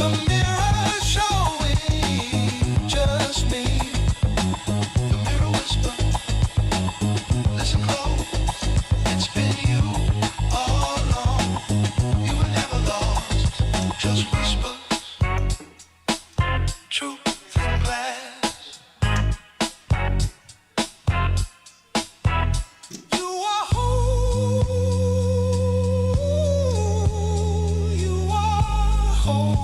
The mirror shows truth in glass. You are who you are. Whole.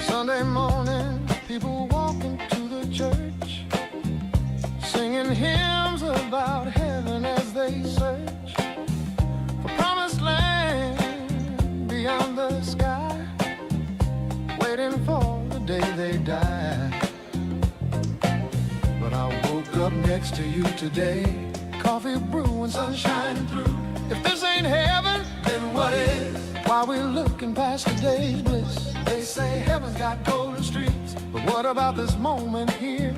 Sunday morning, people walking to the church, singing hymns about heaven as they search for promised land beyond the sky, waiting for the day they die. But I woke up next to you today, coffee brewing, sun shining through. If this ain't heaven, then what is? While we're looking past today's bliss, they say heaven's got golden streets, but what about this moment here?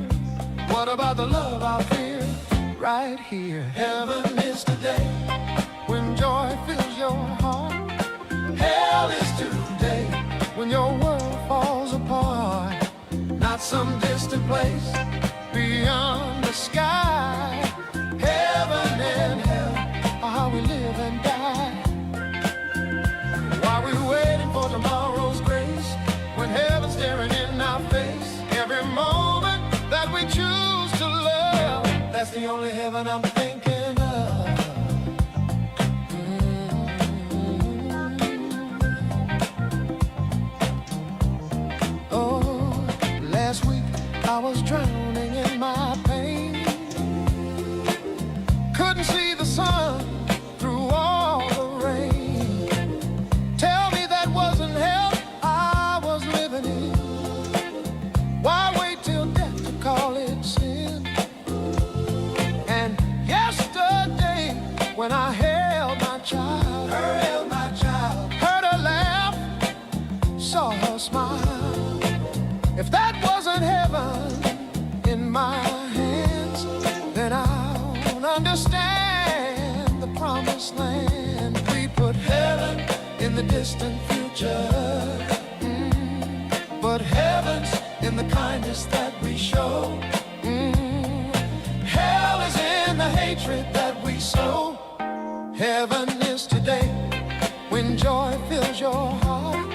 What about the love out here, right here? Heaven is today, when joy fills your heart. Hell is today, when your world falls apart. Not some distant place beyond the sky. Heaven and hell are how we live and die. While we're waiting for tomorrow's grace, when heaven's staring in our face, every moment that we choose to love, that's the only heaven I'm thinking of. Oh, last week I was drowning in my pain, couldn't see the sun through all the rain. Tell me that wasn't hell I was living in. Why wait till death to call it sin? And yesterday when I held my child, heard her laugh, saw her smile. If that wasn't heaven in my hands, then I'll understand the promised land. We put heaven in the distant future, but heaven's in the kindness that we show. Hell is in the hatred that we sow. Heaven is today, when joy fills your heart.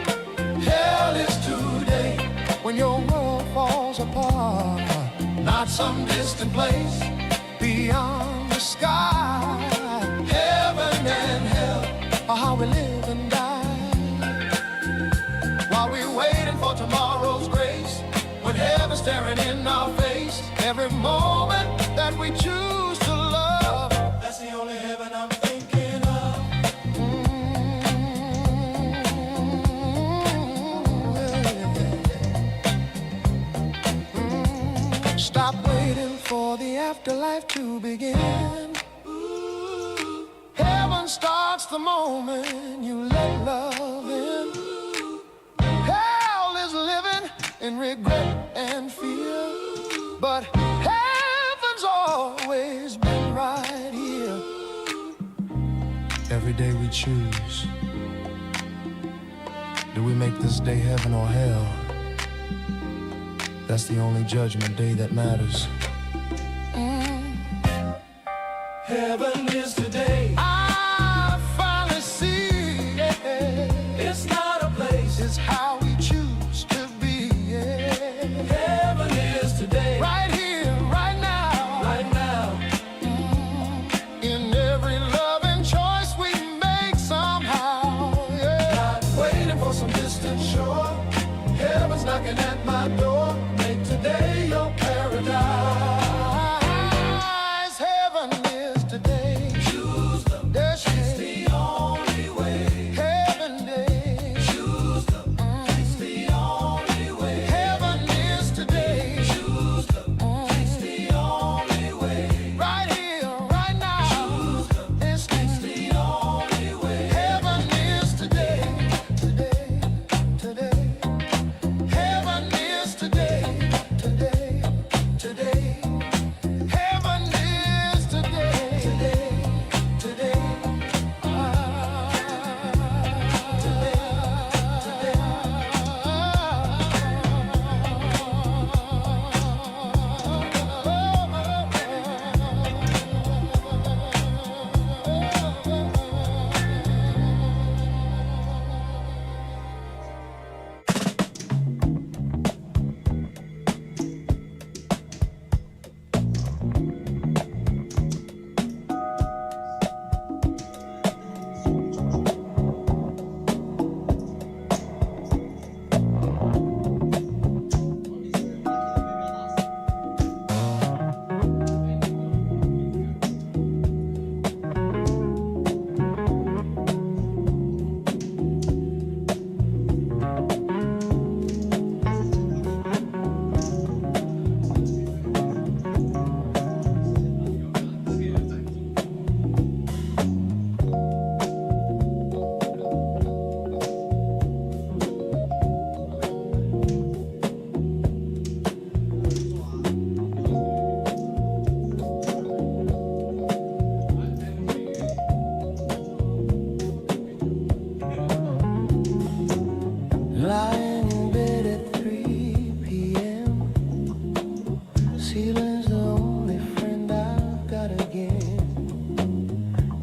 Hell is today, when your world falls apart. Not some distant place beyond the sky. Heaven and hell are how we live and die. While we're waiting for tomorrow's grace, when heaven's staring in our face, every moment that we choose to love, that's the only heaven I'm thinking of. Stop waiting for the afterlife to begin. Heaven starts the moment you let love in. Hell is living in regret and fear, but heaven's always been right here. Every day we choose, do we make this day heaven or hell? That's the only judgment day that matters. Heaven is today. I finally see it. It's not a place, it's how we choose to be. Heaven is today. Right here, right now. Right now. In every loving choice we make somehow. Not waiting for some distant shore. Heaven's knocking at my door. Make today your paradise.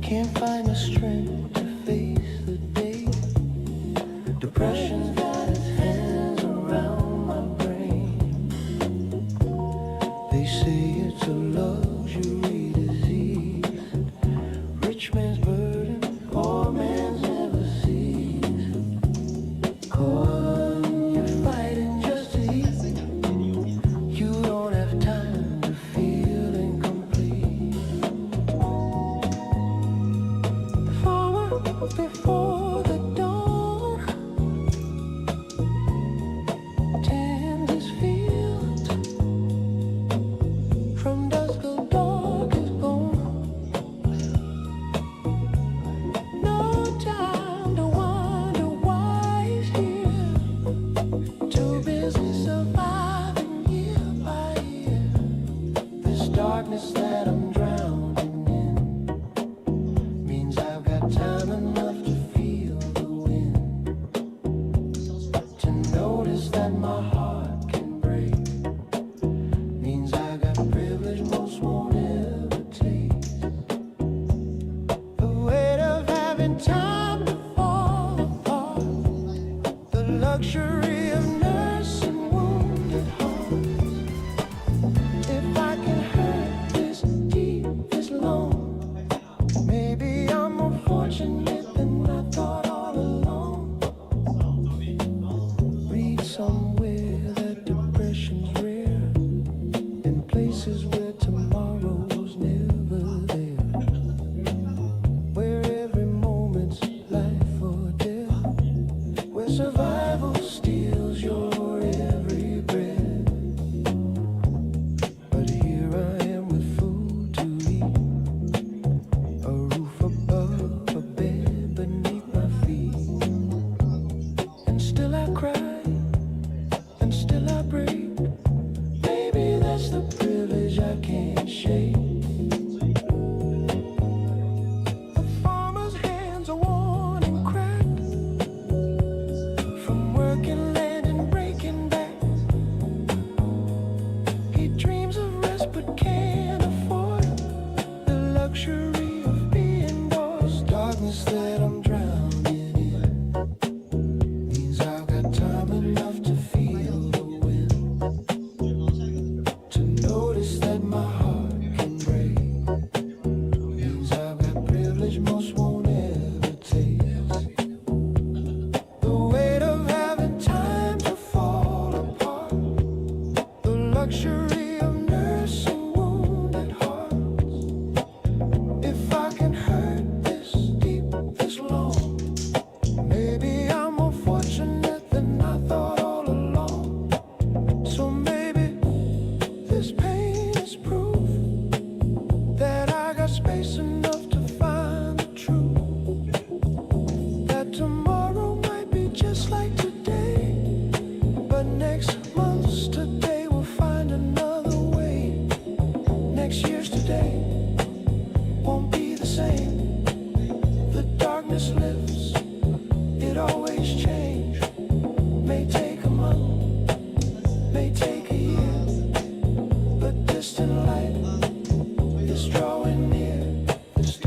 Can't find the strength to face the day. Depression's got its hands around my brain. They say it's a luxury disease. Rich man's burden, poor man's never sees. Cause you're fighting just to eat. You don't have time to feel incomplete. Before the dawn tends his fields, from dusk till dark is gone. No time to wonder why he's here. Too busy surviving year by year. This darkness that I'm drowning in means I've got time enough to feel the wind, to notice that my heart can break. Means I got privilege most won't ever taste. The weight of having time to fall apart, the luxury of nursing wounded hearts. If I can hurt this deep, this long, maybe I'm more fortunate than I thought all along. Read somewhere that depression's rare, in places where tomorrow's never there, where every moment's life or death, where survival steals your every breath. But here I am with food to eat, a roof above, a bed beneath my feet. And still I cry, and still I break. Maybe that's the privilege I can't shake. The farmer's hands are worn and cracked from working land and breaking back. He dreams of rest but can't afford the luxury of being lost. Darkness that I'm drowning in means I've got time enough to feel the wind, to notice that my heart can break. Means I've got privilege most won't ever taste. The weight of having time to fall apart, the luxury of nursing wounded hearts. If I can hurt this deep, this long, maybe I'm more fortunate than I thought all along. So maybe this pain is proof that I got space enough to find the truth, that tomorrow might be just like today, but next month's today will find another way. Next year's today won't be the same. The darkness lifts, it always changes. May take a month, may take a year, but distant light is drawing near. This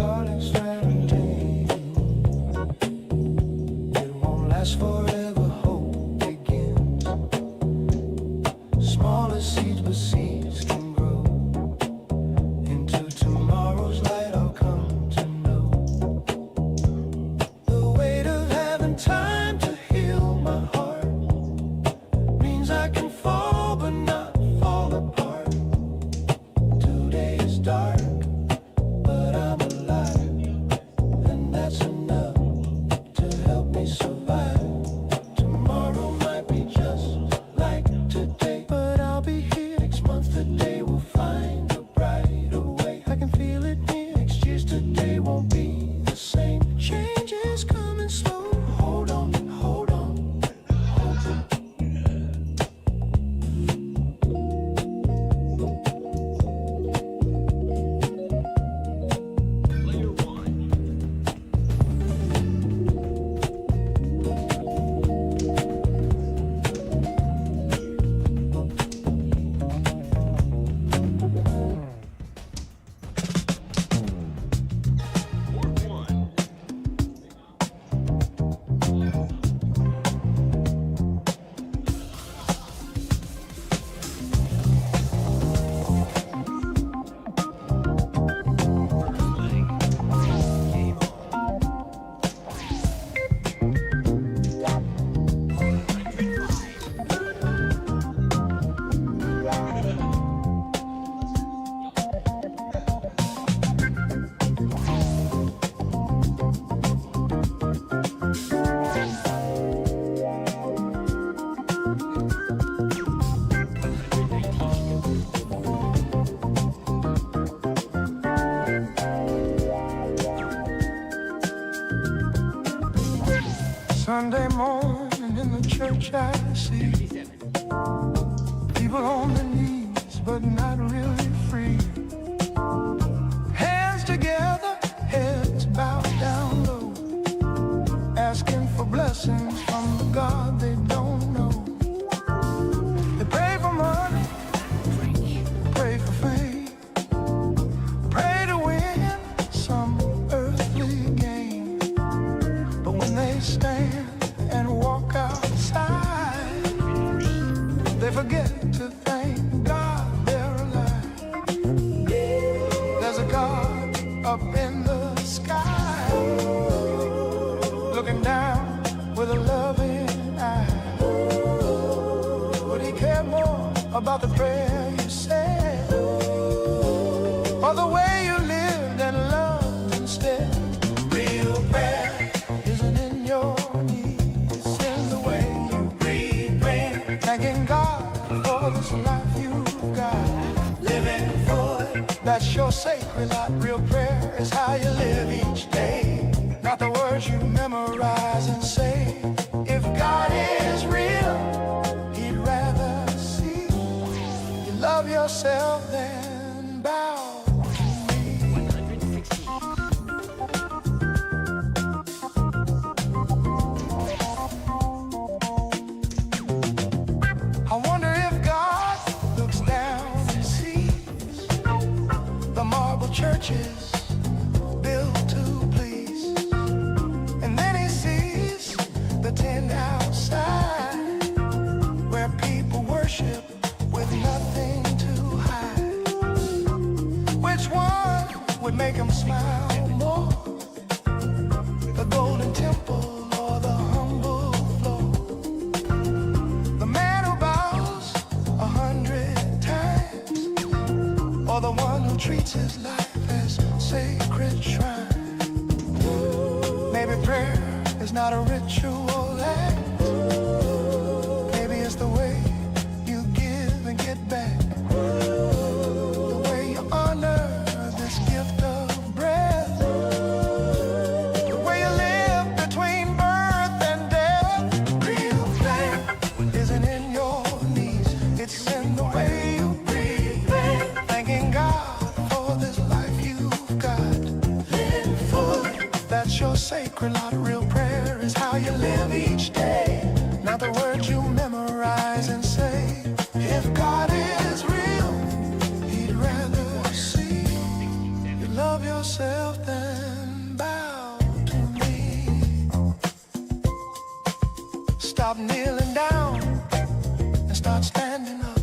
Sunday morning in the church I see people on their knees but not really free. Hands together, heads bowed down low, asking for blessings from the God they don't know. They pray for money, pray for fame, pray to win some earthly gain. But when they stand and walk outside, they forget to thank God they're alive. There's a God up in the sky, looking down with a loving eye. Would he care more about the prayer you said, or the way you lived and loved instead? Real prayer isn't in your knees, it's in the way you breathe, thanking God for this life you've got, living for it. That's your sacred lot. Real prayer is how you live each day, not the words you memorize and say. If God is real, he'd rather see you love yourself than bow to me. I wonder if God looks down and sees the marble churches built to please, and then he sees the tent outside where people worship with nothing to hide. Which one would make him smile more, the golden temple or the humble floor? The man who bows 100 times, or the one who treats his life as sacred shrine? Maybe prayer is not a ritual act, maybe it's the way you give and get back, the way you honor this gift of breath, the way you live between birth and death. Real prayer isn't in your knees, it's in the way you breathe, thanking God for this life you've got, live for it. That's your sacred lot. Real prayer is how you live each day, not the words you memorize and say. If God is real, he'd rather see you love yourself than bow to me. Stop kneeling down and start standing up.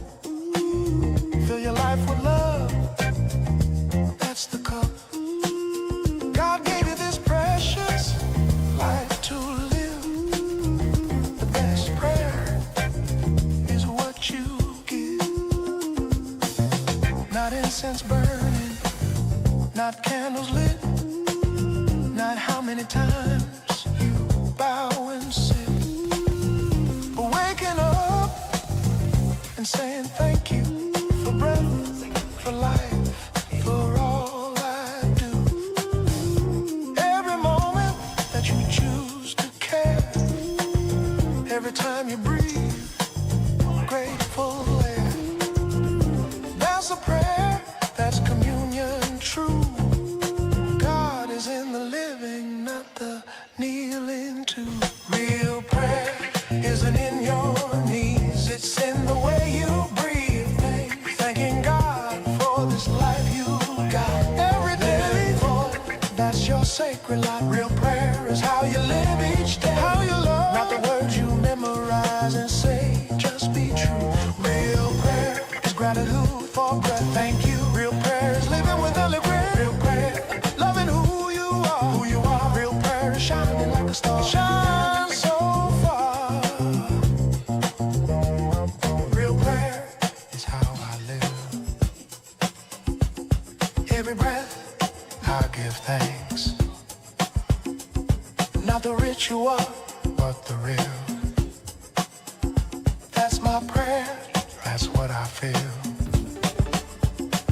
Fill your life with love, that's the cup. God gave you this precious life to live. The best prayer is what you give. Not incense burning, not candles lit, not how many times you bow and sit, but waking up and saying thank you for breath, for life, for all I do. Every moment that you choose to care, every time you breathe, grateful air. That's a prayer, that's communion true. God is in the living, not the kneeling too. Real prayer isn't in your knees, it's in the way you breathe, thanking God for this life you got, every day for it. That's your sacred lot. Real prayer is how you live each day, how you love, not the words you memorize and say. Just be true. Real prayer is gratitude for breath, thank you. Real prayer is living with a regret. Real prayer, loving who you are, who you are. Real prayer is shining like a star, shine so far. Real prayer is how I live. Every breath I give thanks, not the ritual, but the real. That's my prayer, that's what I feel.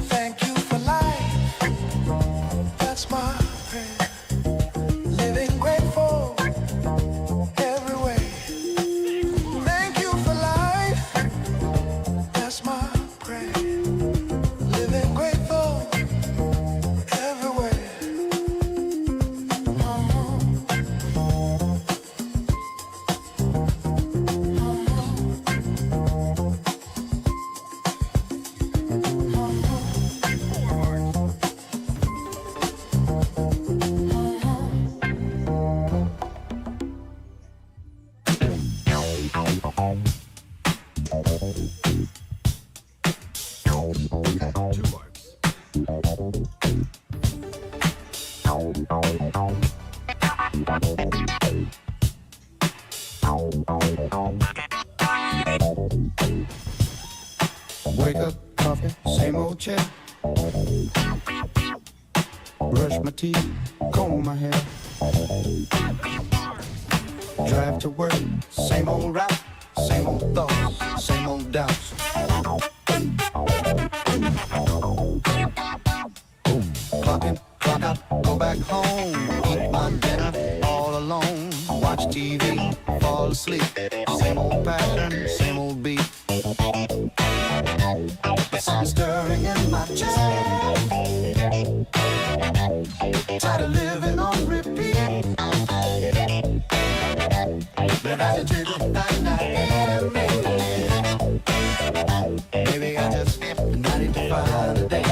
Thank you for life, that's my prayer. Living grateful everywhere. Wake up, coffee, same old chair. Brush my teeth, comb my hair. Drive to work, same old route, same old thoughts, same old doubts. Clock in, clock out, go back home. Eat my dinner all alone. Watch TV, fall asleep. Same old pattern, same old beat. Something stirring in my chest. Tired of living on repeat. But I just did it like that. Maybe I just need to find a day.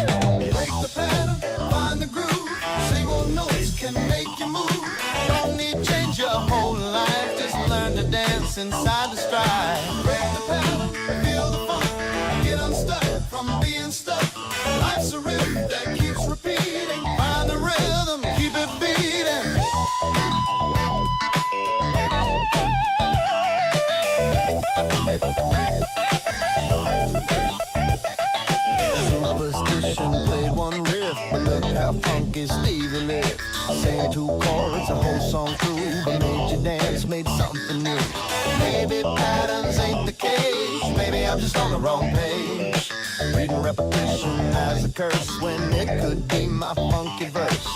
Break the pattern, find the groove. Single notes can make you move. Don't need to change your whole life. Just learn to dance inside the stride. Break the pattern, feel the funk. Get unstuck from being stuck. Life's a rhythm that keeps repeating. Find the rhythm, keep it beating. Superstition played one riff, but look how funky Stevie lived. Sang two chords, a whole song through, but made you dance, made something new. Maybe patterns ain't the case, maybe I'm just on the wrong page. Reading repetition as a curse when it could be my funky verse.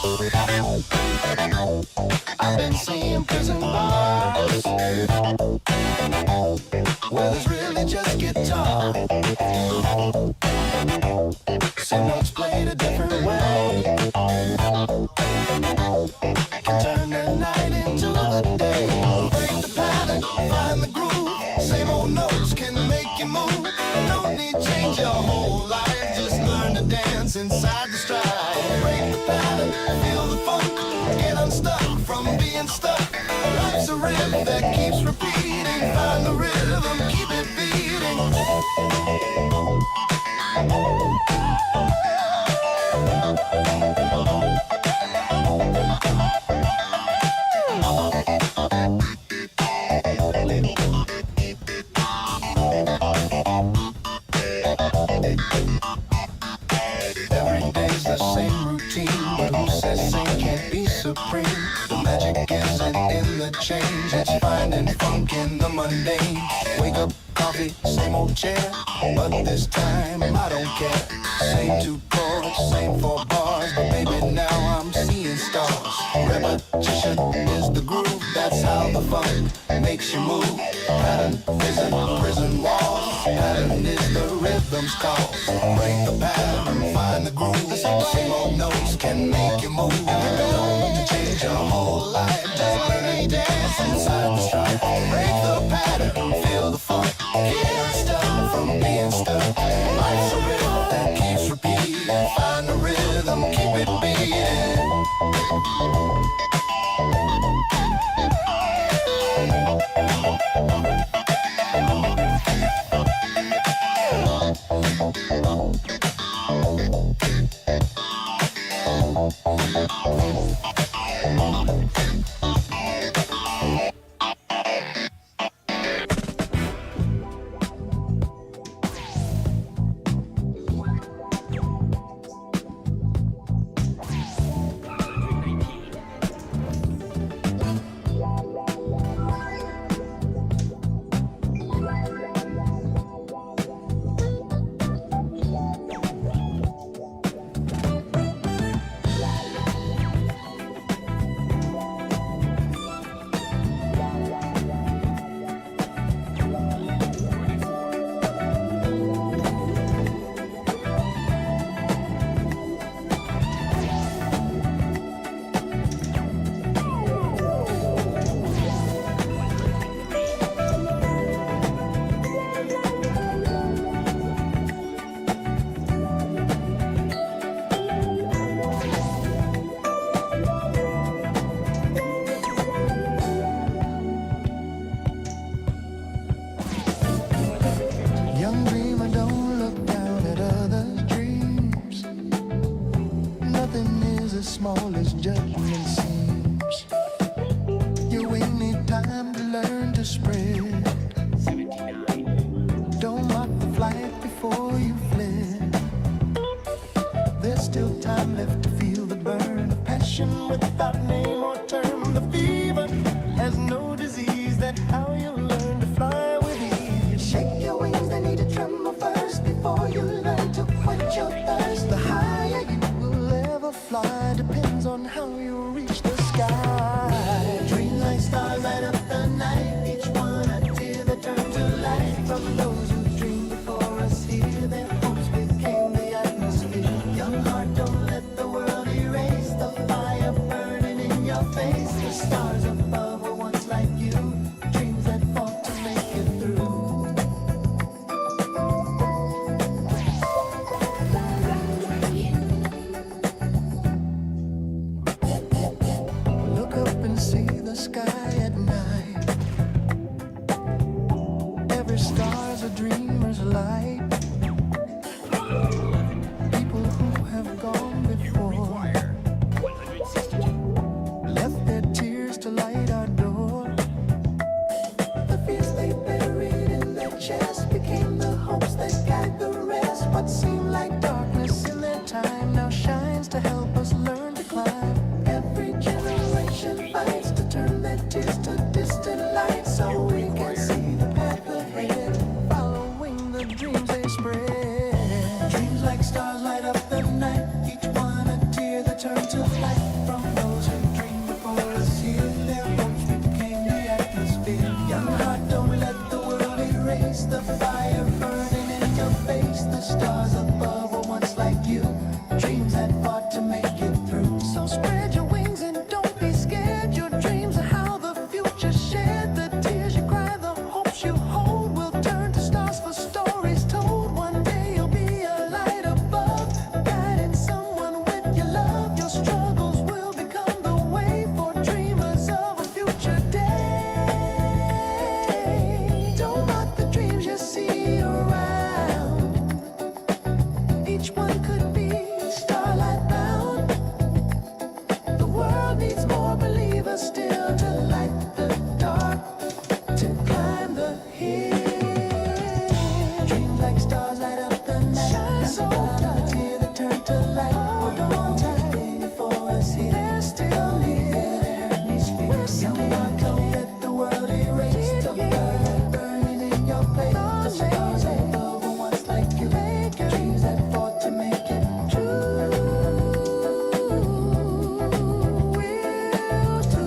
I've been seeing prison bars where there's really just guitar. Some notes played a different way can turn the night into the day. Break the pattern, find the groove. Same old notes can make you move. Don't need to change your whole life. Just learn to dance inside the stride. Break the pattern, feel the funk. Get unstuck from being stuck. Life's a rhythm that keeps repeating. Find the rhythm, keep it beating. Every day's the same routine, but who says sing can't be supreme? The magic isn't in the change, it's finding funk in the mundane. Wake up, coffee, same old chair, but this time I don't care. Same two chords, same four bars, but baby now I'm seeing stars. Repetition is the groove, that's how the funk makes you move. Pattern isn't prison walls, pattern is the rhythm's call. Break the pattern, find the groove. Same old notes can make you move. Don't need to change your whole life, just learn to dance inside the stride. Break the pattern, feel the funk. Get unstuck from being stuck. Life's a rhythm that keeps repeating. Find the rhythm, keep it beating. is as small as judgment seems. Your wing need time to learn to spread. 79. Don't mock the flight before you fled. There's still time left to feel the burn of passion without name or term. The fever has no disease. That's how you learn to fly with ease. Shake your wings, they need to tremble first before you learn to quench your thirst. The higher you will ever fly depends on how you reach the sky. Dreams like stars light up the night, each one a tear that turned to light. From those who dreamed before us here, their hopes became the atmosphere. Young heart, don't let the world erase the fire burning in your face. The stars above were once like you, dreams that fought to make it through. Look up and see the sky at night. Every star's a dreamer's light. People who have gone before Require 162. left their tears to light our door. The fears they buried in their chest became the hopes that guide the rest. What seemed like darkness in their time now shines to help us learn to climb. Every generation fights to turn their tears to distant light, so we can see the path ahead, following the dreams they spread. Dreams like stars light up the night, each one a tear that turned to light. From those who dreamed before us here, their hopes became the atmosphere. Young heart, don't let the world erase the fire burning in your face. The stars above were once like you, dreams that fought to make it through. So spread your wings and don't be scared. Your dreams are how the future shared. The tears you cry, the hopes you hold will turn to stars for stories told. One day you'll be a light above, guiding someone with your love. Your struggles will become the way for dreamers of a future day. Don't mock the dreams you see around. Each one could be starlight bound. The world needs more believers still to light the dark, to climb the hill. Dreams like stars light up the night. Shine so bright, tear that turn to light. Hold on tight, before us here. They're still here. Young heart, don't let the world erase the fire burning in your face. The stars above were once like you, dreams that fought to make it true. Will do.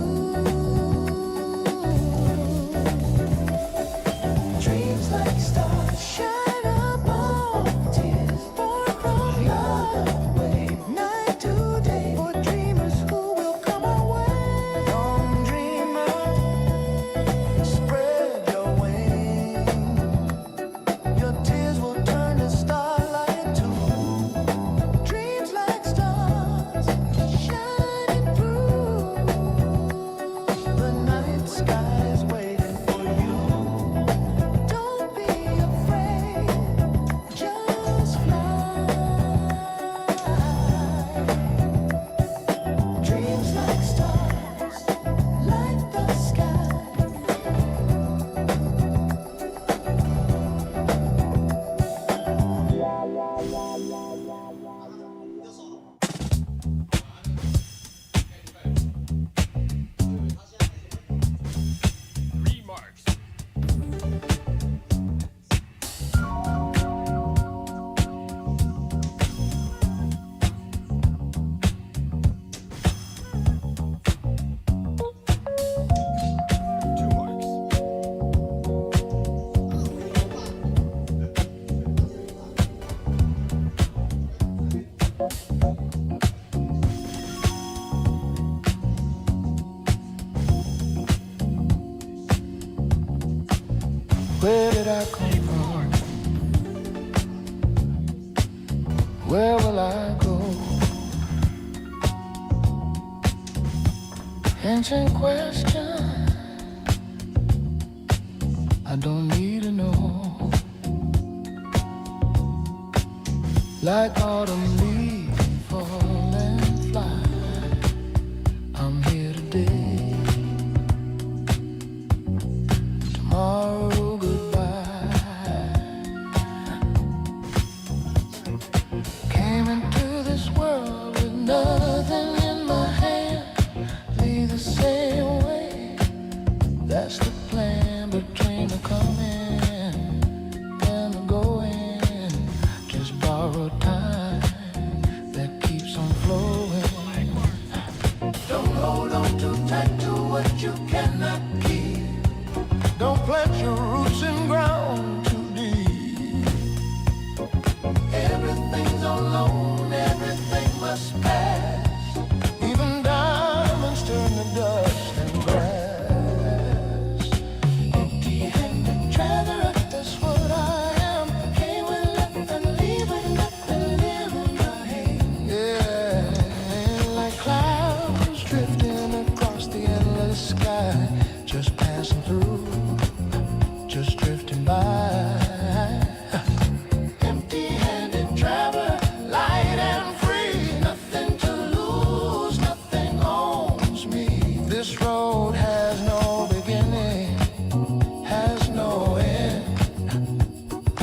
Dreams like stars shine above, tears pour from love, night to day for dreamers who will come our way. Young dreamer, spread your wings. Your tears will turn to starlight too. Dreams like stars shining through. The night sky is waiting for you. Don't be afraid, just fly. Dreams like stars light the sky. Remarks. Two marks. Where did I come from? Where will I go? Ancient question, I don't need to know. Like autumn leaves fall and fly. too tight to what you cannot keep. Don't plant your roots in ground too deep. Everything's on loan, everything must pass. Even diamonds turn to dust and grass. Empty-handed traveler, that's what I am. Came with nothing, leave with nothing, live in my hand. Yeah, like clouds drifting across the endless sky, just passing through, just drifting by. Empty-handed traveler, light and free, nothing to lose, nothing owns me. This road has no beginning, has no end.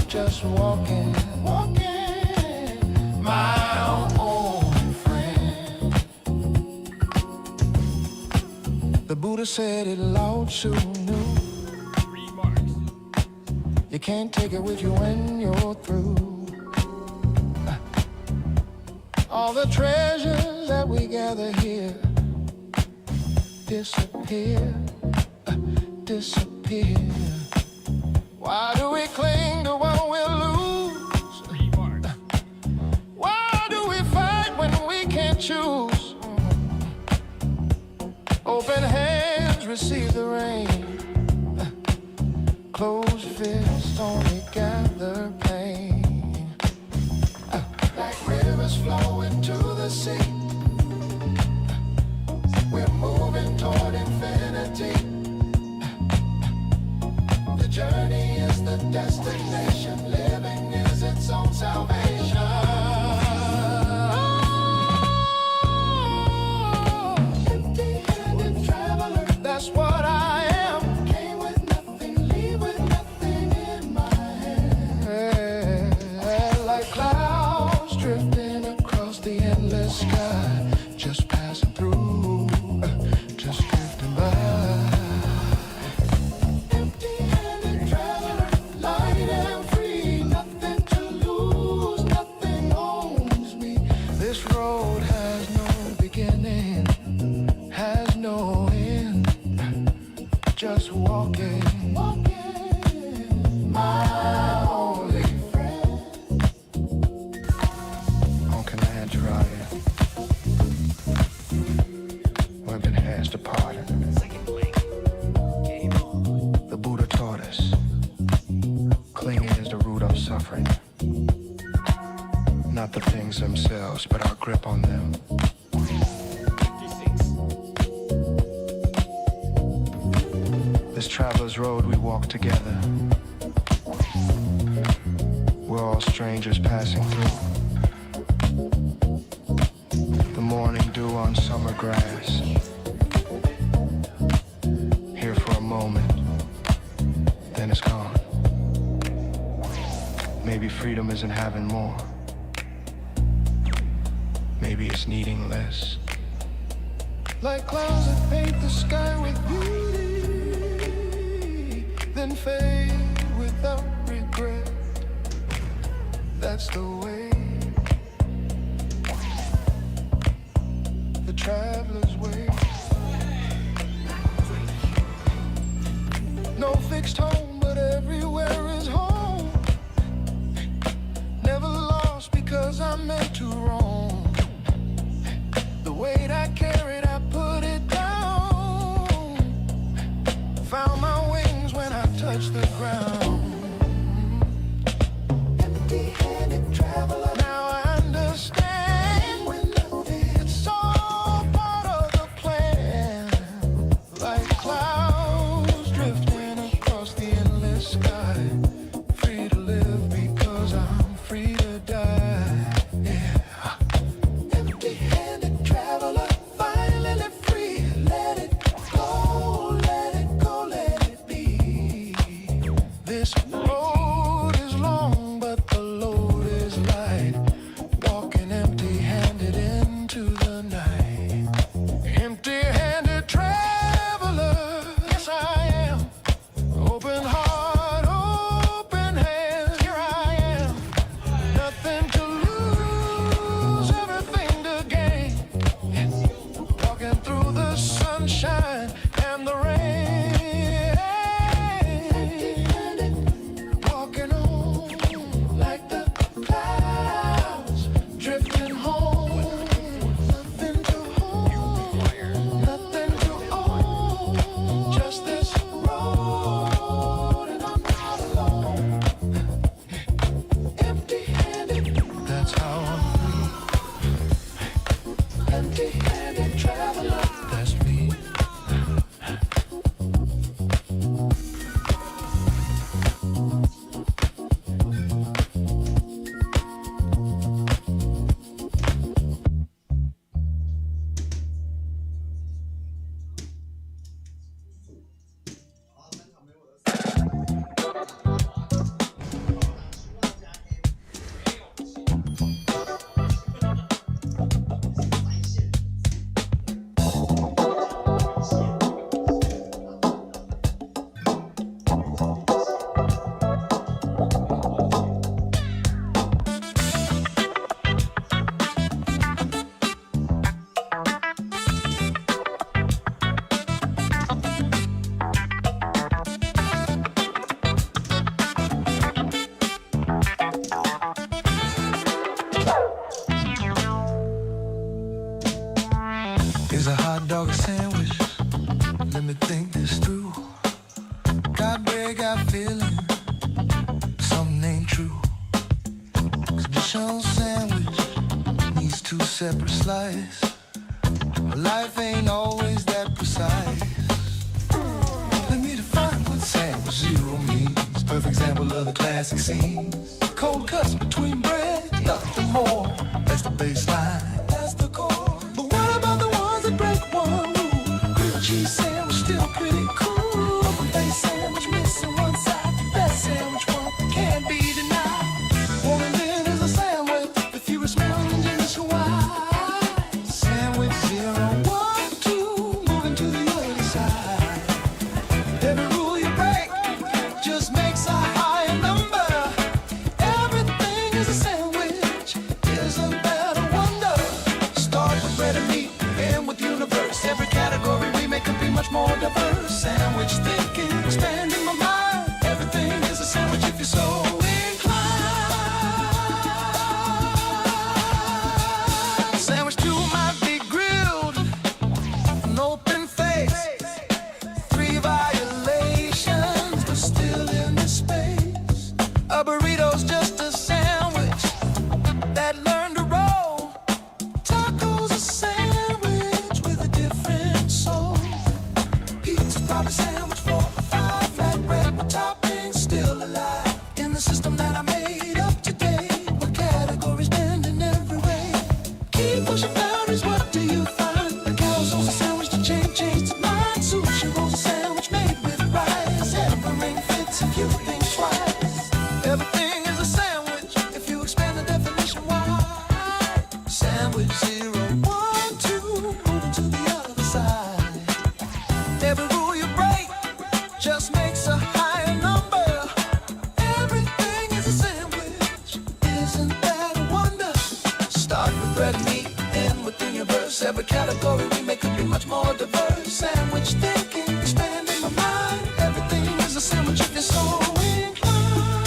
Just walking, walking, my own friend. The Buddha said it, Lao Tzu knew. You can't take it with you when you're through. All the treasures that we gather here disappear, disappear. Why do we cling to what we'll lose? Why do we fight when we can't choose? Open hands receive the rain. Closed fists only gather pain. Like rivers flow into the sea, we're moving toward infinity. The journey is the destination, living is its own salvation. Empty-handed traveler, that's what I am. Came with nothing, leave with nothing in my hand. Like clouds drifting across the endless sky, just passing through, just drifting by. Empty-handed traveler, light and free, nothing to lose, nothing owns me. This road has no beginning, has no end. Just walking, walking, my only friend. On command, Jiraiya, women has departed. The Buddha taught us, clinging is the root of suffering. Not the things themselves, but our grip on them. This traveler's road we walk together. We're all strangers passing through. The morning dew on summer grass. Here for a moment, then it's gone. Maybe freedom isn't having more. Maybe it's needing less. Like clouds that paint the sky with beauty, then fade without regret. That's the way, the traveler's way. No fixed home, but everywhere is home. Never lost because I meant to roam. The weight I carried, I put it down. Found my wings when I touched the ground. Empty-handed traveler, now I understand. It's all part of the plan. Like clouds drifting across the endless sky. Free to live because I'm free to die. Yeah. Empty-handed traveler, finally free. Let it go, let it go, let it be. sunshine and the rain. Walking on like the clouds, drifting home. Nothing to hold, nothing to own. Just this road, and I'm not alone. Empty-handed, that's how I'm free. Empty-handed traveler, that's me. Is a hot dog a sandwich? Let me think this through. Got bread, got feeling, something ain't true. Traditional sandwich needs two separate slices. Life ain't always that precise. Let me define what sandwich zero means. Perfect example of the classic scenes. Cold cuts between bread, nothing more. That's the baseline, that's the core. But what about the ones that break one rule? Grilled cheese sandwich still pretty cool. Open face sandwich missing one side. That sandwich one can't be denied. Woman, then is a sandwich. If you were smelling just why? Sandwich 0, 1, 2, moving to the other side. Every rule you break just makes a higher number. Everything is a sandwich. Isn't that a wonder? Start with bread and meat, end with universe. Every category we make could be much more diverse. Sandwich thinking, expanding my mind. Everything is a sandwich if you're so inclined. Sandwich 2 might be grilled, an open face. 3 violations, but still in the space. A burrito's just a sandwich that learned to roll. Tacos a sandwich with a different soul. Pizza probably sandwich 4 or 5. Flatbread with toppings still alive. In the system that I made up today, where categories bend in every way. Keep pushing boundaries, what do you find? A calzone's a sandwich to change its mind. Sushi rolls a sandwich made with rice. Every ring fits if you think twice. Everything is a sandwich if you expand the definition wide. Sandwich 0, 1, 2, moving to the other side. Every rule you break just makes a higher number. Everything is a sandwich. Isn't that a wonder? Start with bread and meat, end with the universe. Every category we make could be much more diverse. Sandwich thinking, expanding my mind. Everything is a sandwich if you're so inclined.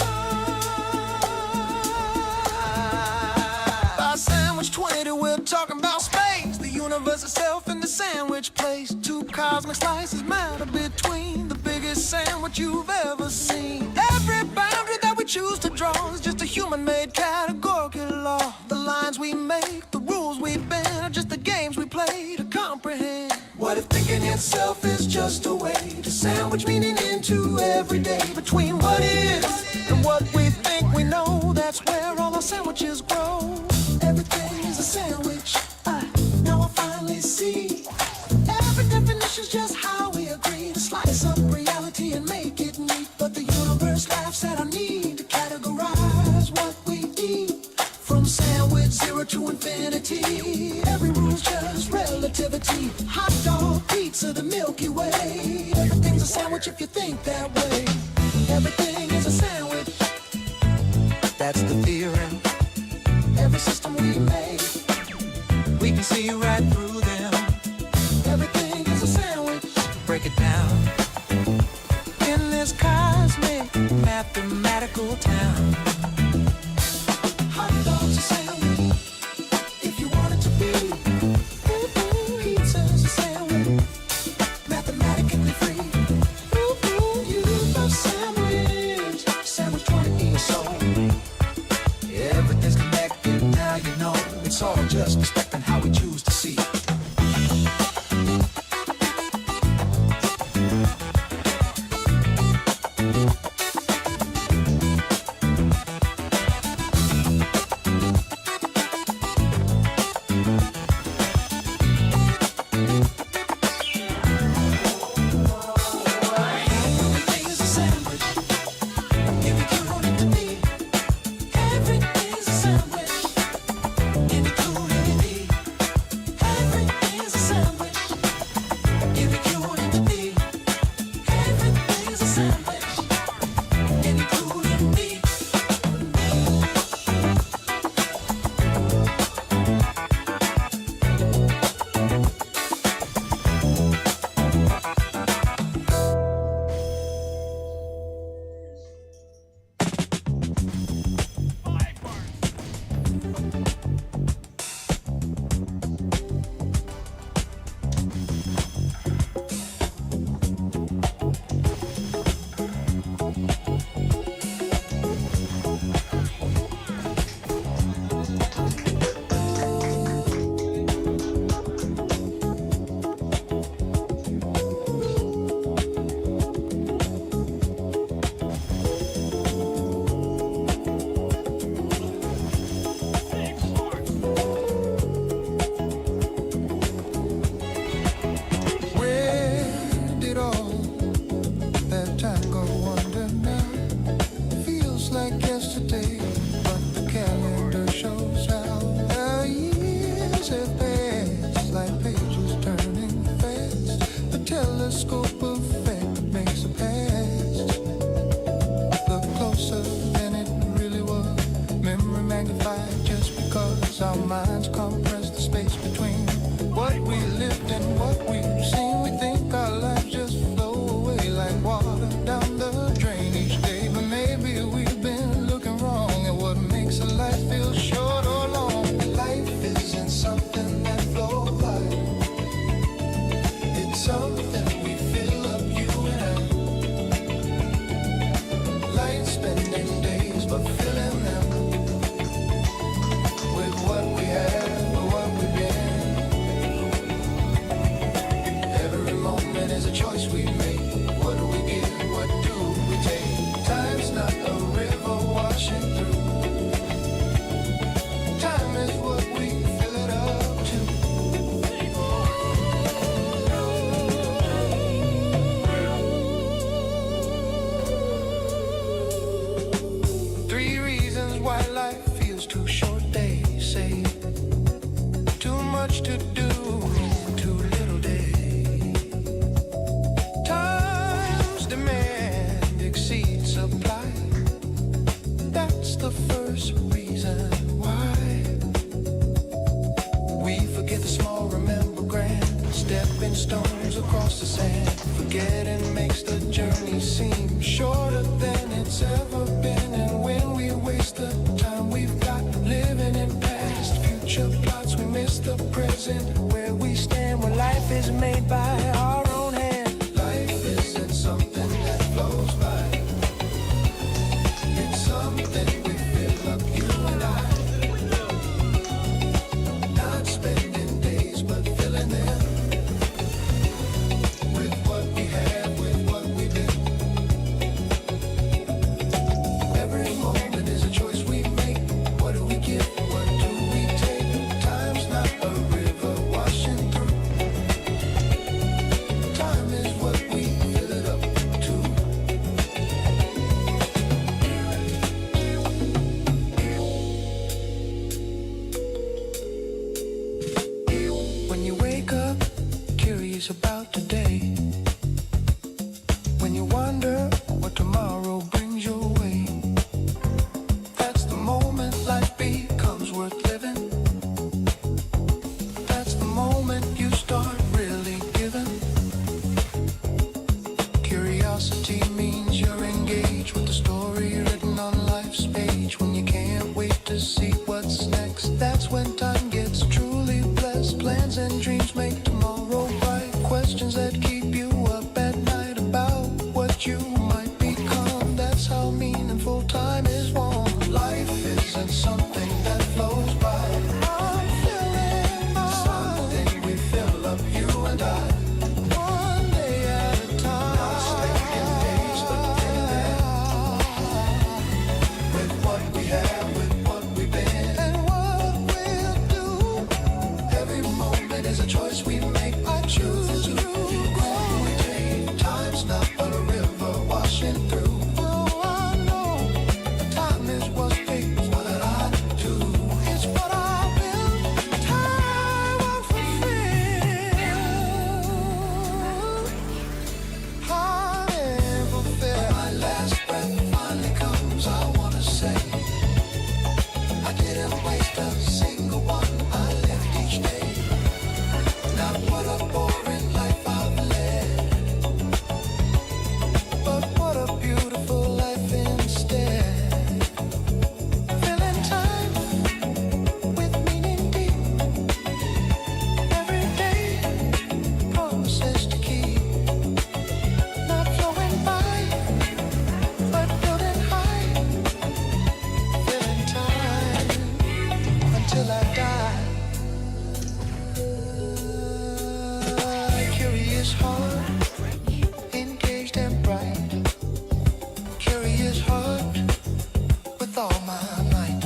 By sandwich 20, we're talking about space. The universe itself in the sandwich place. 2 cosmic slices matter between. The biggest sandwich you've ever seen. Every boundary that we choose to draw is just a human-made categorical law. The lines we make, the rules we bend, are just the games we play to comprehend. What if thinking itself is just a way to sandwich meaning into every day? Between what is and what we think we know, that's where all our sandwiches grow. Everything is a sandwich. Now I finally see. Every definition's just how we agree to slice up reality and make it neat. But the universe laughs at our need to categorize what we eat. From sandwich 0 to infinity, every rule's just relativity. Hot dog, pizza, the Milky Way. Everything's a sandwich if you think that way. Everything is a sandwich. That's the theorem. Every system we make, we can see right through them. Everything is a sandwich. school town. Hot dogs and sandwich, if you want it to be. Pizza's a sandwich, mathematically free. You love sandwich, sandwich 20 years old. Everything's connected, now you know. It's all just respecting how we choose to see. About today, when you wonder what tomorrow brings your way, that's the moment life becomes worth living. That's the moment you start really giving. Curiosity means you're engaged with the story written on make I choose you. Time stop on a river washing through. Oh, I know time is what's paid. What did I do? It's what I built. Time won't fulfill. I never feel. When my last breath finally comes, I wanna say I didn't waste a single one. I lived each day. Not what a boring life I've led, but what a beautiful life instead. Filling time with meaning deep. Every day, promises to keep. Not flowing by, but building high. Filling time until I die. Curious heart, engaged and bright. Curious heart, with all my might.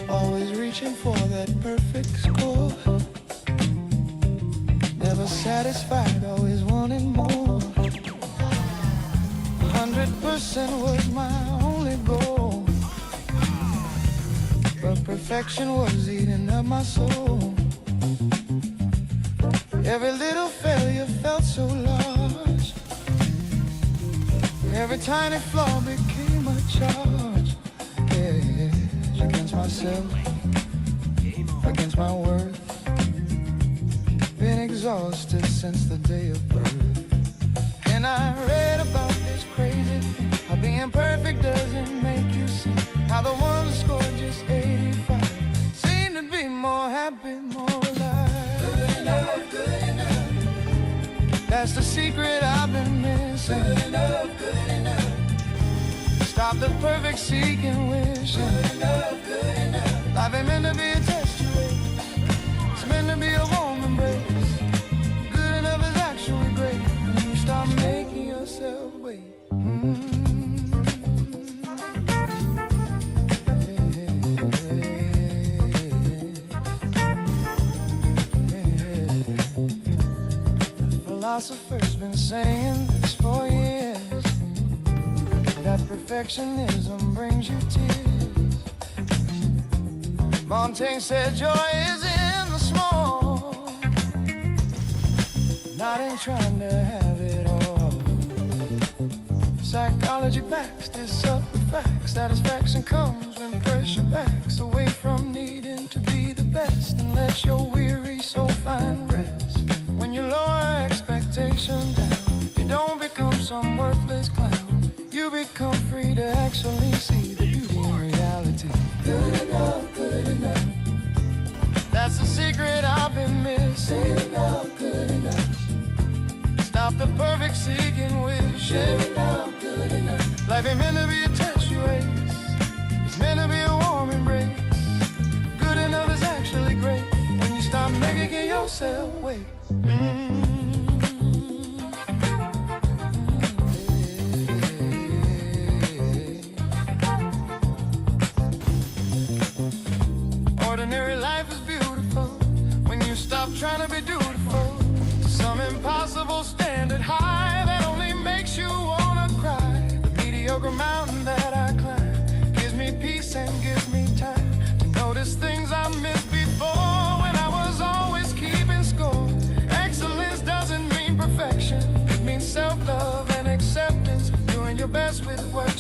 Always reaching for that perfect score. Never satisfied, always wanting more. 100% was my only goal, but perfection was eating up my soul. Every little failure felt so large. Every tiny flaw became a charge. Yeah, against myself, against my worth. Been exhausted since the day of birth. And I read about this crazy thing, how being perfect doesn't make you see how the ones who scored just 85 seem to be more happy, more alive. Good enough, good enough. That's the secret I've been missing. Good enough, good enough. Stop the perfect seeking, wishing. Good enough, good enough. Life ain't meant to be a test you race. It's meant to be a warm embrace. Good enough is actually great when you start making yourself wait. Philosophers been saying this for years, that perfectionism brings you tears. Montaigne said joy is in the small, not in trying to have it all. Psychology backs this up with facts. Satisfaction comes when pressure backs away from needing to be the best, and let your weary soul find rest. When you lower expectations down, you don't become some worthless clown. You become free to actually see the beauty in reality. Good enough, good enough. That's the secret I've been missing. Good enough, good enough. Stop the perfect seeking, wishing. Good enough, good enough. Life ain't meant to be a test you race. It's meant to be a warm embrace. Good enough is actually great when you stop making yourself wait. Ordinary life is beautiful when you stop trying to be dutiful to some impossible standard high that only makes you wanna cry. The mediocre mountain that I climb gives me peace and gives me time to notice things I missed before when I was always keeping score. Excellence doesn't mean perfection, it means self-love and acceptance, doing your best with what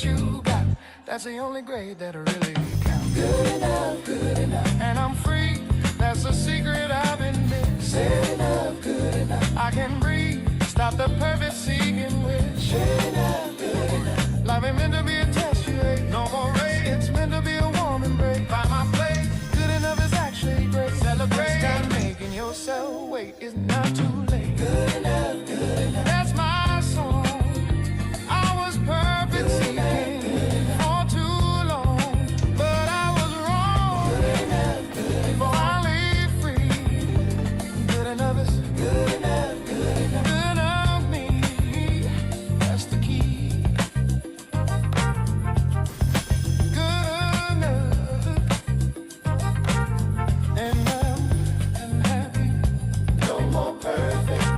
That's the only grade that really counts. Good enough, good enough. And I'm free, that's a secret I've been missing. Good enough, good enough. I can breathe, stop the perfect seeking wish. Good enough, good enough. Life ain't meant to be a test, you ain't no more rain. It's meant to be a warm embrace. By my plate, good enough is actually great. Celebrate, stop making yourself wait. It's not too late. Good enough, good enough. That's my song. I was perfect seeking for too long, but I was wrong. Good enough, good enough. Finally free. Good enough is good enough, good enough. Good enough me. That's the key. Good enough. And I'm happy. No more perfect.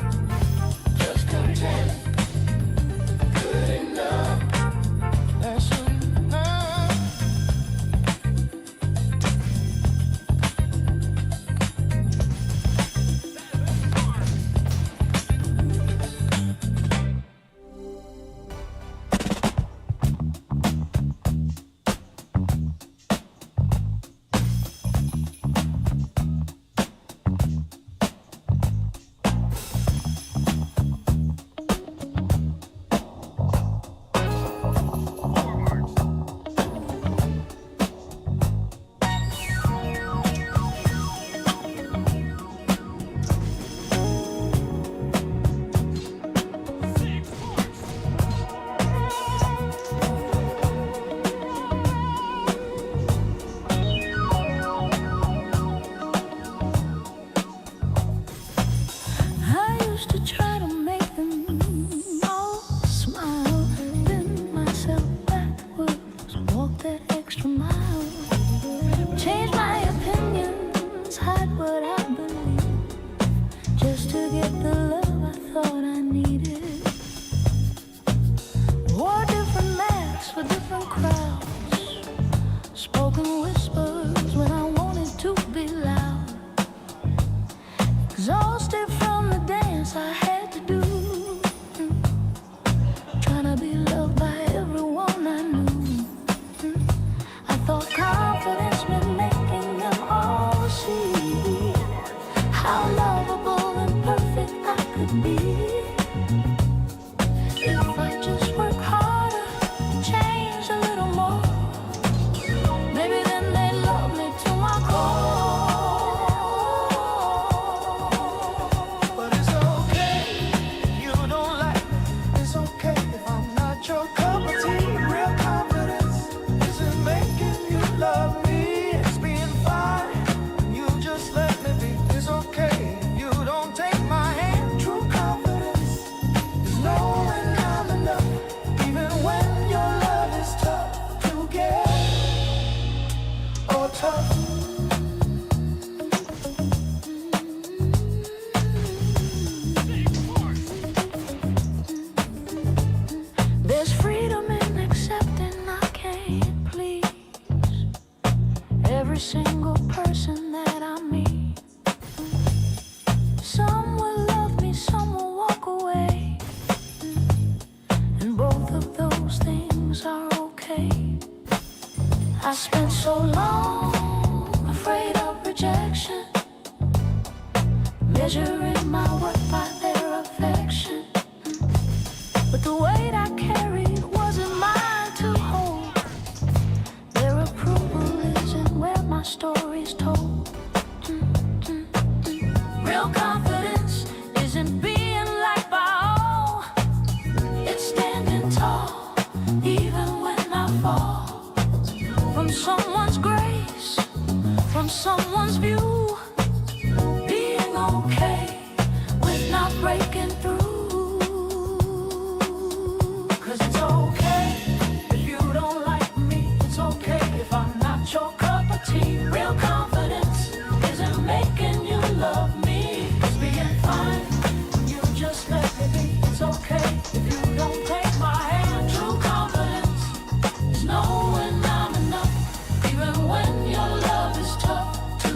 Just content. Good enough. That's enough. I used to try to make them all smile, bend myself backwards, walk that extra mile, change my opinions, hide what I believe, just to get the love I thought I needed. Wore different masks for different crowds, spoken whispers when I wanted to be loud. Exhausted from the dance I had to do, trying to be loved by everyone I knew. I thought confidence meant making them all see how lovable and perfect I could be. If I just work harder, change a little more, maybe then they'd love me to my core. But it's okay if you don't like me. It's okay if I'm not your cup of tea. Real confidence isn't making you love me. It's being fine when you just let me be. It's okay if you don't take my hand. True confidence is knowing I'm enough, even when your love is tough to get or tough. There's freedom in accepting I can't please every single person that I meet. Some will love me, some will walk away, and both of those things are okay. I spent so long afraid of rejection, measuring my worth by their affection. But the weight I carried wasn't mine to hold. Their approval isn't where my story's told. Real confidence isn't being liked by all. It's standing tall, even when I fall. From someone's grace, from someone's view, being okay with not breaking through. 'Cause it's okay if you don't like me. It's okay if I'm not your cup of tea. Real confidence isn't making you love me. It's being fine when you just let me be. It's okay if you don't take my hand. True confidence is knowing I'm enough, even when your love is tough to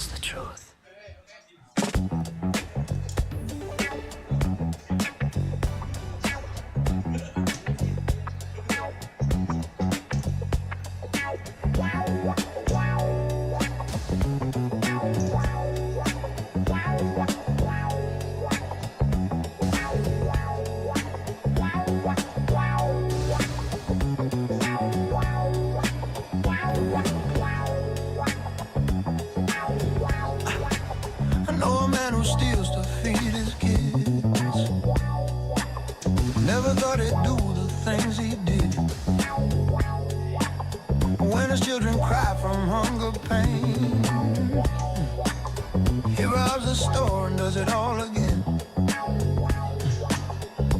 That's the truth. I know a man who steals to feed his kids. Never thought he'd do the things he did. When his children cry from hunger pain, he robs the store and does it all again.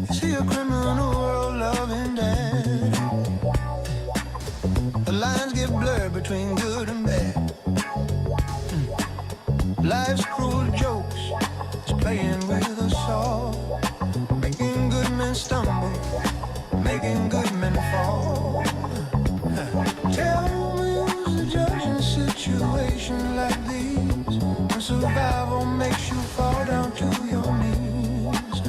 Is he a criminal or a loving dad? The lines get blurred between good and bad. Life's cruel jokes is playing with us all, making good men stumble, making good men fall. Tell me who's the judge in situations like these, when survival makes you fall down to your knees,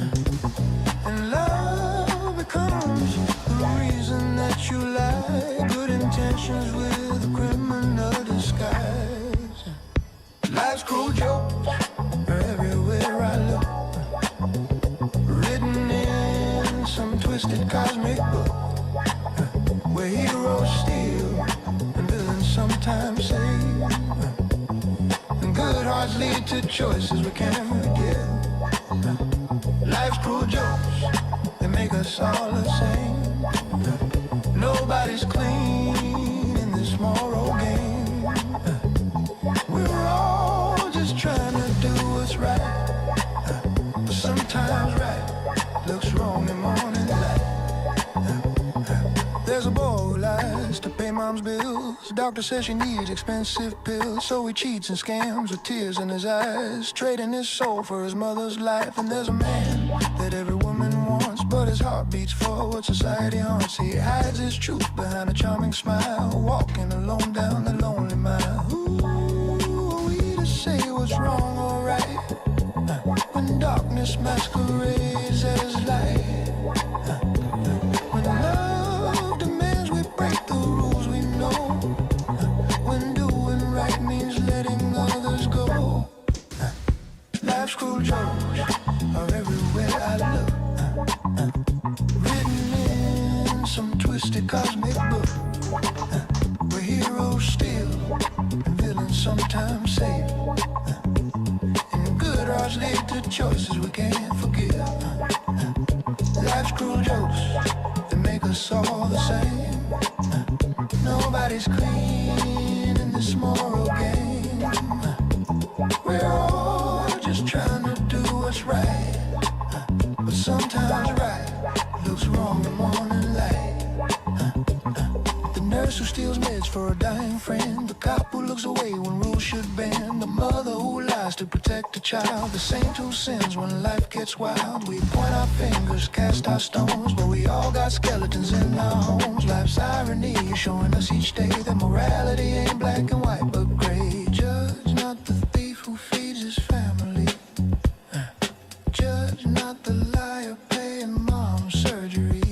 and love becomes the reason that you lie. Good intentions with a criminal disguise. Life's cruel jokes are everywhere I look, written in some twisted cosmic book, where heroes steal and villains sometimes save, and good hearts lead to choices we can't forget. Life's cruel jokes, they make us all the same. Nobody's clean in this moral game. We're all just trying to do what's right, but sometimes right looks wrong in morning light. There's a boy who lies to pay mom's bills. The doctor says she needs expensive pills, so he cheats and scams with tears in his eyes, trading his soul for his mother's life. And there's a man that every woman wants, but his heart beats for what society haunts. He hides his truth behind a charming smile, walking alone down the lonely mile. Say what's wrong or right, when darkness masquerades as light, when love demands we break the rules we know, when doing right means letting others go. Life's cruel jokes are everywhere I look, written in some twisted cosmic book, where heroes steal and villains sometimes save, and good hearts lead to choices we can't forgive. Life's cruel jokes, they make us all the same. Nobody's clean in this moral game. We're all just trying to do what's right, but sometimes right looks wrong in morning light. The nurse who steals meds for a dying friend, the cop who looks away when rules should bend, the mother who lies to protect the child, the saint who sins when life gets wild. We point our fingers, cast our stones, but we all got skeletons in our homes. Life's irony is showing us each day that morality ain't black and white but gray. Judge not the thief who feeds his family, judge not the liar paying mom's surgery,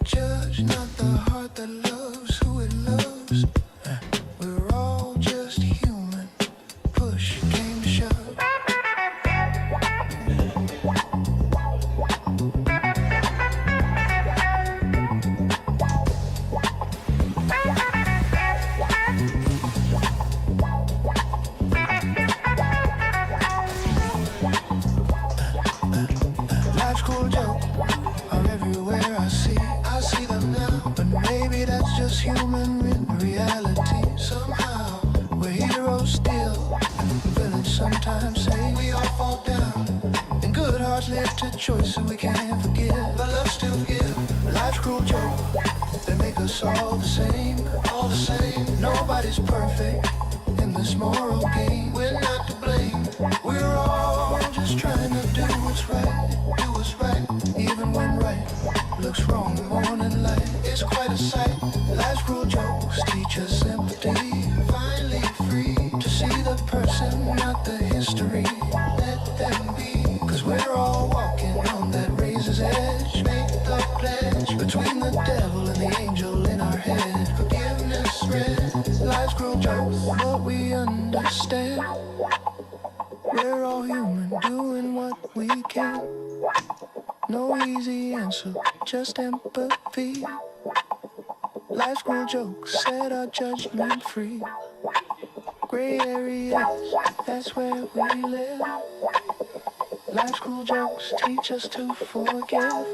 judge not the heart that loves who it loves. We're all just human, push came to shove. Life's cruel joke are everywhere I see them now, but maybe that's just human in reality. Somehow we're heroes still, villains sometimes say we all fall down, and good hearts lead to choices we can't forgive, but love still forgive. Life's cruel joke, they make us all the same, all the same. Nobody's perfect in this moral game. We're not to blame. We're all just trying to do what's right, even when right looks wrong in morning light. It's quite a sight. Life's cruel jokes teach us sympathy, finally free to see the person between the devil and the angel in our head. Forgiveness red, life's cruel jokes, but we understand. We're all human, doing what we can. No easy answer, just empathy. Life's cruel jokes set our judgment free. Gray areas, that's where we live. Life's cruel jokes teach us to forgive.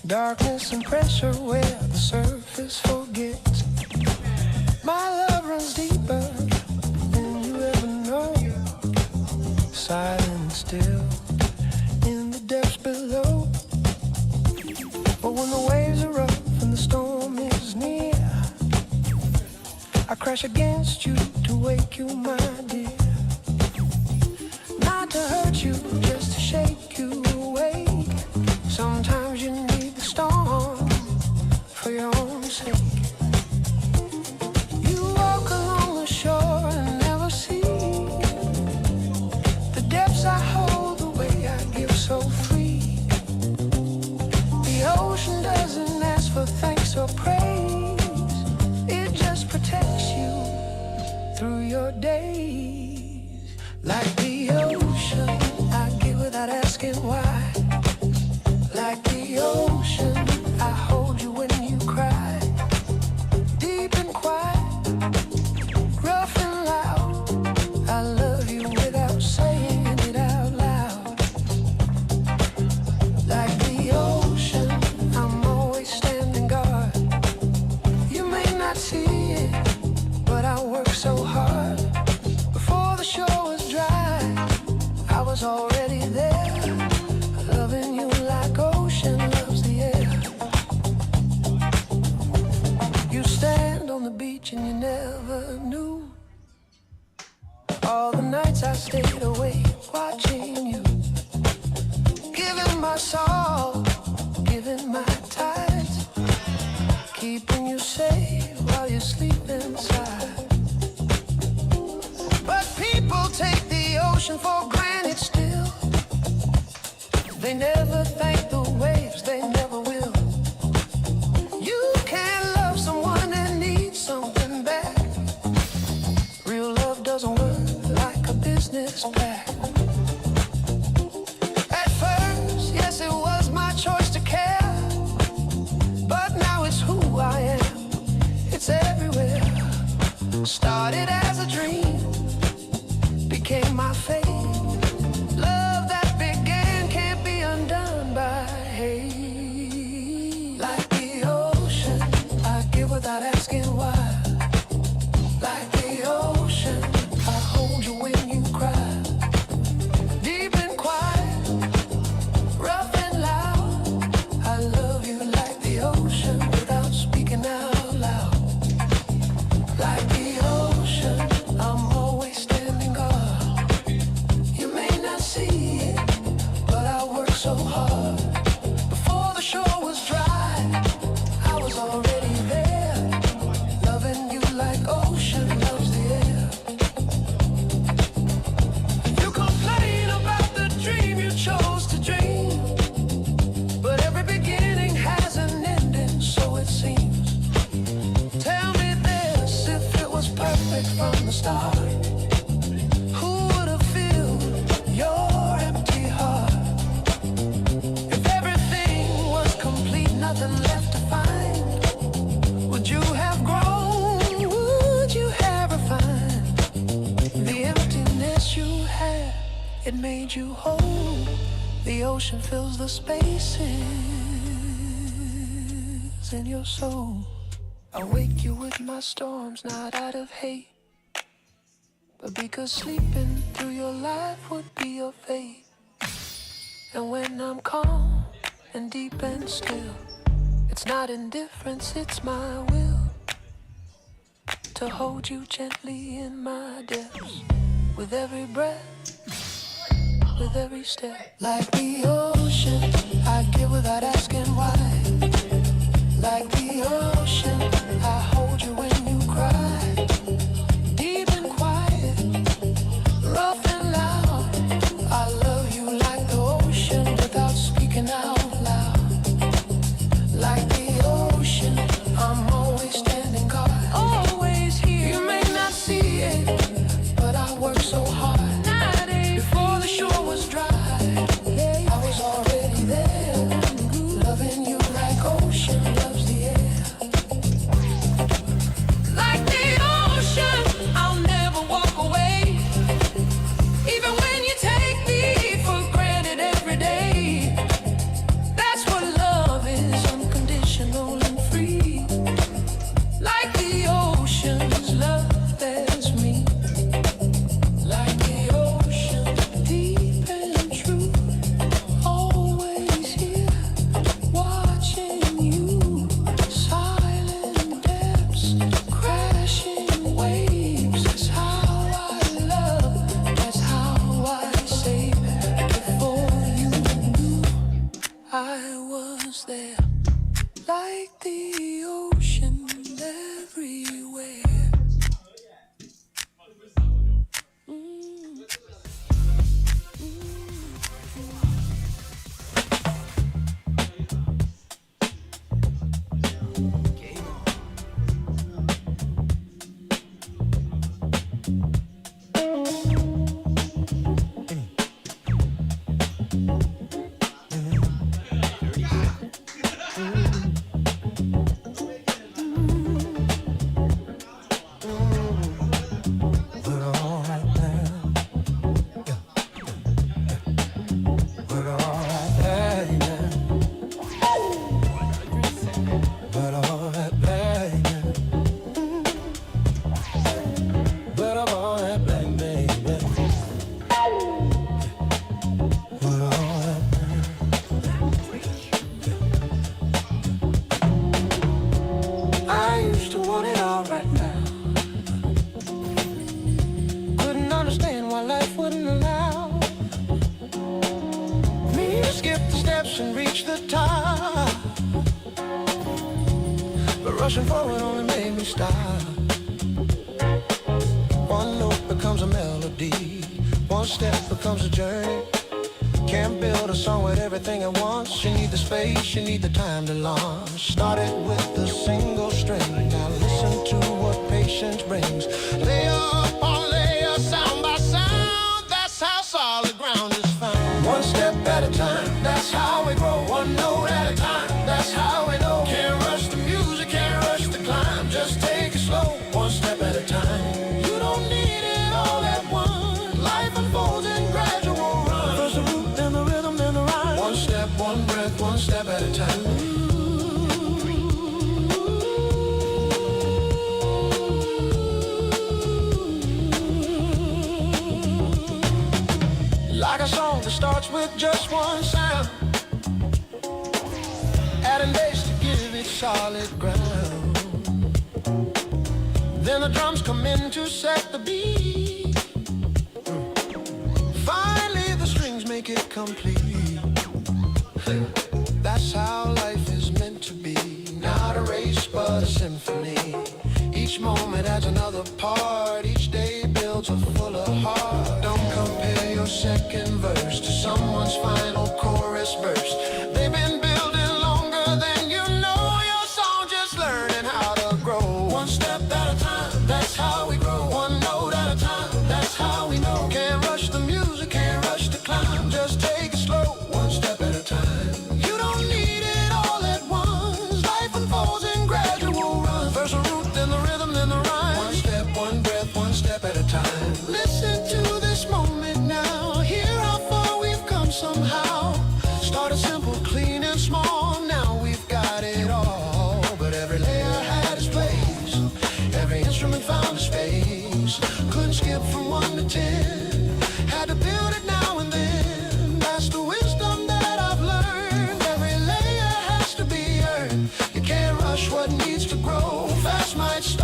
Darkness and pressure where the surface forgets. My love runs deeper than you ever know. Silent still in the depths below. But when the waves are rough and the storm is near, I crash against you to wake you, my dear. Not to hurt you, just to shake you awake. Sometimes you need the storm for your own sake. You walk along the shore and never see the depths I hold, the way I give so free. The ocean doesn't ask for thanks or praise. It just protects you through your days. Like the ocean, I give without asking why. Like the ocean, I hold you when you cry. Deep and quiet, rough and loud, I love you without saying it out loud. Like the ocean, I'm always standing guard. You may not see it, but I work so hard. Before the shore was dry, I was already there, loving you like ocean loves the air. You stand on the beach and you never knew all the nights I stayed awake watching you, giving my soul, giving my tides, keeping you safe while you sleep inside. But people take the ocean for granted still. They never thank the waves, they never will. You can't love someone and need something back. Real love doesn't work like a business pack. At first, yes, it was my choice to care, but now it's who I am, it's everywhere. Started as a dream, became my fate. Love that began can't be undone by hate. Like the ocean, I give without asking why. Like the ocean, I hold you when you cry. Deep and quiet, rough and loud, I love you like the ocean without speaking out loud. Like the ocean, I'm always standing guard. You may not see it, but I work so hard. Before the shore was dry, I was already there, loving you like ocean loves the air. You complain about the dream you chose to dream, but every beginning has an ending, so it seems. Tell me this, if it was perfect from the start, who would have filled your empty heart? If everything was complete, nothing left to find, would you have grown? Would you have refined? The emptiness you had, it made you whole. The ocean fills the spaces. depths in your soul. I wake you with my storms, not out of hate, but because sleeping through your life would be your fate. And when I'm calm and deep and still, it's not indifference, it's my will to hold you gently in my depths, with every breath, with every step. Like the ocean, I give without asking why. Like the ocean, I hold you when you cry. Deep and quiet, rough and loud, I love you like the ocean without speaking out loud. Like the ocean, I'm always standing guard, always here. You may not see it, but I work so hard. Before the shore was dry, I was already there, loving you like ocean loves the air. Like the ocean, I'll never walk away, even when you take me for granted every day. That's what love is, unconditional and free. Like the ocean's love, that's me. Like the ocean, deep and true, always here, watching you. Silent depths, crashing waves. That's how I love, that's how I say. Before you knew I was there. Like the ocean everywhere. I used to want it all right now. Couldn't understand why life wouldn't allow me to skip the steps and reach the top. But rushing forward only made me stop. One note becomes a melody, one step becomes a journey. Can't build a song with everything at once. You need the space, you need the time to launch. Started with a single string, now listen to what patience brings. Layer upon layer, sound by sound, that's how solid ground is found. One step at a time, that's how we grow. One note at a time, that's how we know. Can't rush the music, can't rush the climb. Just take it slow, one step at a time. You don't need it all at once. Life unfolds in gradual runs. First the root, then the rhythm, then the rhyme. One step, one breath, one step at a time. Like a song that starts with just one sound, adding bass to give it solid ground. Then the drums come in to set the beat. Finally the strings make it complete. That's how life is meant to be. Not a race but a symphony. Each moment adds another part. Each day builds a fuller heart. Don't compare your second verse to someone's final chorus verse. They've been building longer than you know. Your song just learning how to grow. One step at a time, that's how we grow. One note at a time, that's how we know. Can't rush the music, can't rush the climb. Just take it slow, one step at a time. You don't need it all at once. Life unfolds in gradual runs. First the root, then the rhythm, then the rhyme. One step, one breath, one step at a time. Listen to this moment now. Hear how far we've come somehow. Start a simple, clear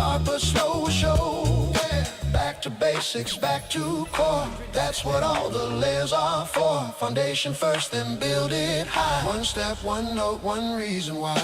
start but slow show. Back to basics, back to core. That's what all the layers are for. Foundation first, then build it high. One step, one note, one reason why.